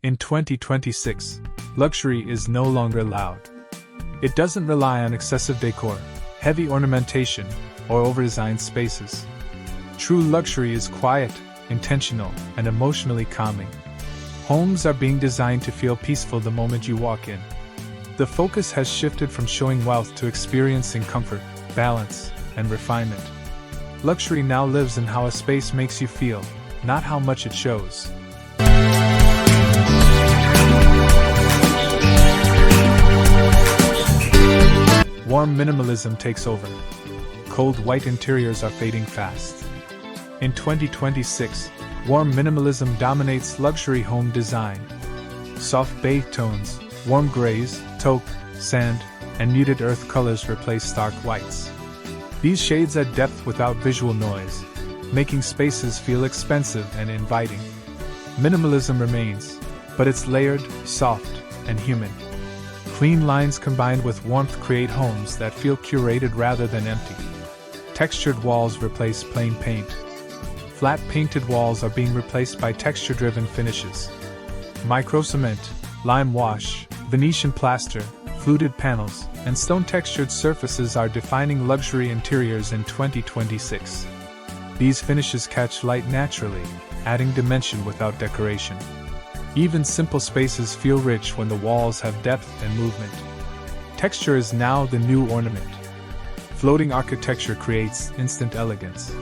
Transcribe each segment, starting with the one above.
In 2026, luxury is no longer loud. It doesn't rely on excessive decor, heavy ornamentation, or over-designed spaces. True luxury is quiet, intentional, and emotionally calming. Homes are being designed to feel peaceful the moment you walk in. The focus has shifted from showing wealth to experiencing comfort, balance, and refinement. Luxury now lives in how a space makes you feel, not how much it shows. Warm minimalism takes over. Cold white interiors are fading fast. In 2026, warm minimalism dominates luxury home design. Soft beige tones, warm grays, taupe, sand, and muted earth colors replace stark whites. These shades add depth without visual noise, making spaces feel expensive and inviting. Minimalism remains, but it's layered, soft, and human. Clean lines combined with warmth create homes that feel curated rather than empty. Textured walls replace plain paint. Flat painted walls are being replaced by texture-driven finishes. Micro-cement, lime wash, Venetian plaster, fluted panels, and stone-textured surfaces are defining luxury interiors in 2026. These finishes catch light naturally, adding dimension without decoration. Even simple spaces feel rich when the walls have depth and movement. Texture is now the new ornament. Floating architecture creates instant elegance.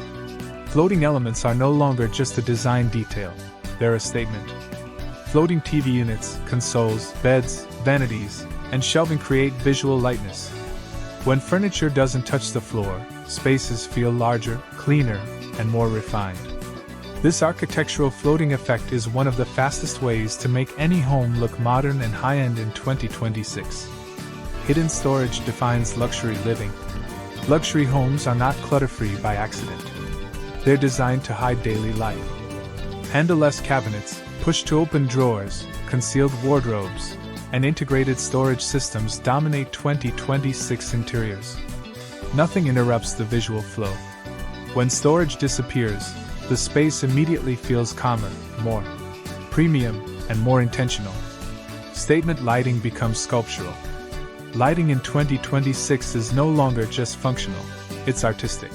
Floating elements are no longer just a design detail, they're a statement. Floating TV units, consoles, beds, vanities, and shelving create visual lightness. When furniture doesn't touch the floor, spaces feel larger, cleaner, and more refined. This architectural floating effect is one of the fastest ways to make any home look modern and high-end in 2026. Hidden storage defines luxury living. Luxury homes are not clutter-free by accident. They're designed to hide daily life. Handleless cabinets, push-to-open drawers, concealed wardrobes, and integrated storage systems dominate 2026 interiors. Nothing interrupts the visual flow. When storage disappears, the space immediately feels calmer, more premium, and more intentional. Statement lighting becomes sculptural. Lighting in 2026 is no longer just functional, it's artistic.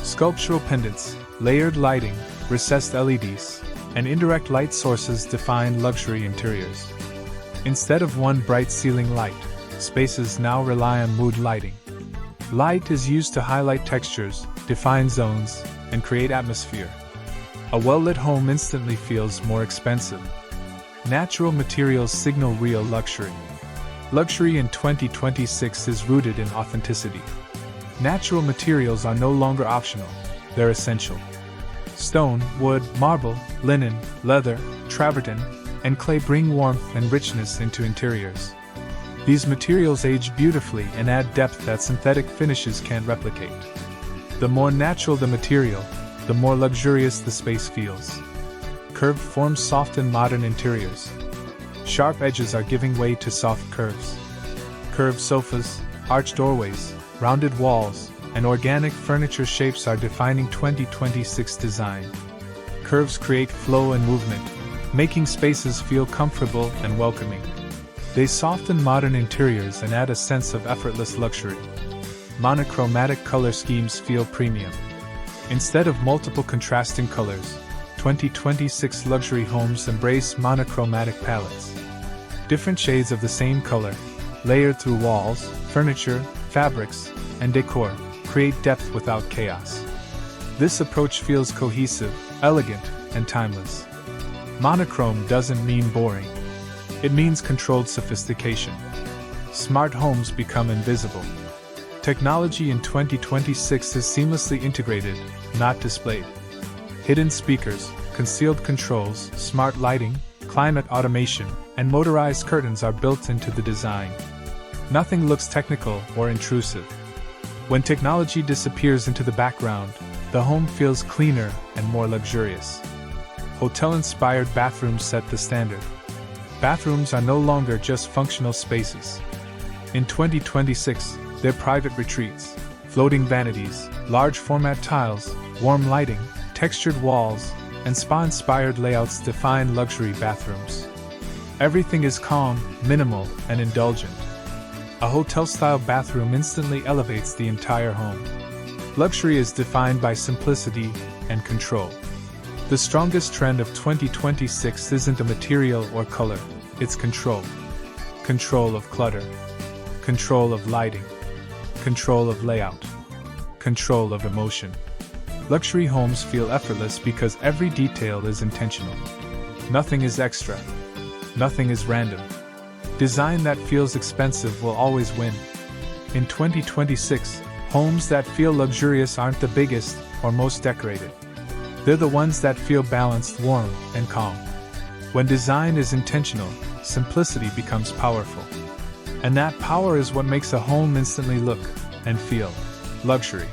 Sculptural pendants, layered lighting, recessed LEDs, and indirect light sources define luxury interiors. Instead of one bright ceiling light, spaces now rely on mood lighting. Light is used to highlight textures, define zones, and create atmosphere. A well-lit home instantly feels more expensive. Natural materials signal real luxury. Luxury in 2026 is rooted in authenticity. Natural materials are no longer optional, they're essential. Stone, wood, marble, linen, leather, travertine, and clay bring warmth and richness into interiors. These materials age beautifully and add depth that synthetic finishes can't replicate. The more natural the material, the more luxurious the space feels. Curved forms soften modern interiors. Sharp edges are giving way to soft curves. Curved sofas, arched doorways, rounded walls, and organic furniture shapes are defining 2026 design. Curves create flow and movement, making spaces feel comfortable and welcoming. They soften modern interiors and add a sense of effortless luxury. Monochromatic color schemes feel premium. Instead of multiple contrasting colors, 2026 luxury homes embrace monochromatic palettes. Different shades of the same color, layered through walls, furniture, fabrics, and decor, create depth without chaos. This approach feels cohesive, elegant, and timeless. Monochrome doesn't mean boring. It means controlled sophistication. Smart homes become invisible. Technology in 2026 is seamlessly integrated, not displayed. Hidden speakers, concealed controls, smart lighting, climate automation, and motorized curtains are built into the design. Nothing looks technical or intrusive. When technology disappears into the background, the home feels cleaner and more luxurious. Hotel-inspired bathrooms set the standard. Bathrooms are no longer just functional spaces. In 2026, they're private retreats, floating vanities, large format tiles, warm lighting, textured walls, and spa-inspired layouts define luxury bathrooms. Everything is calm, minimal, and indulgent. A hotel-style bathroom instantly elevates the entire home. Luxury is defined by simplicity and control. The strongest trend of 2026 isn't a material or color, it's control. Control of clutter. Control of lighting. Control of layout. Control of emotion. Luxury homes feel effortless because every detail is intentional. Nothing is extra. Nothing is random. Design that feels expensive will always win. In 2026, homes that feel luxurious aren't the biggest or most decorated. They're the ones that feel balanced, warm, and calm. When design is intentional, simplicity becomes powerful. And that power is what makes a home instantly look and feel luxury.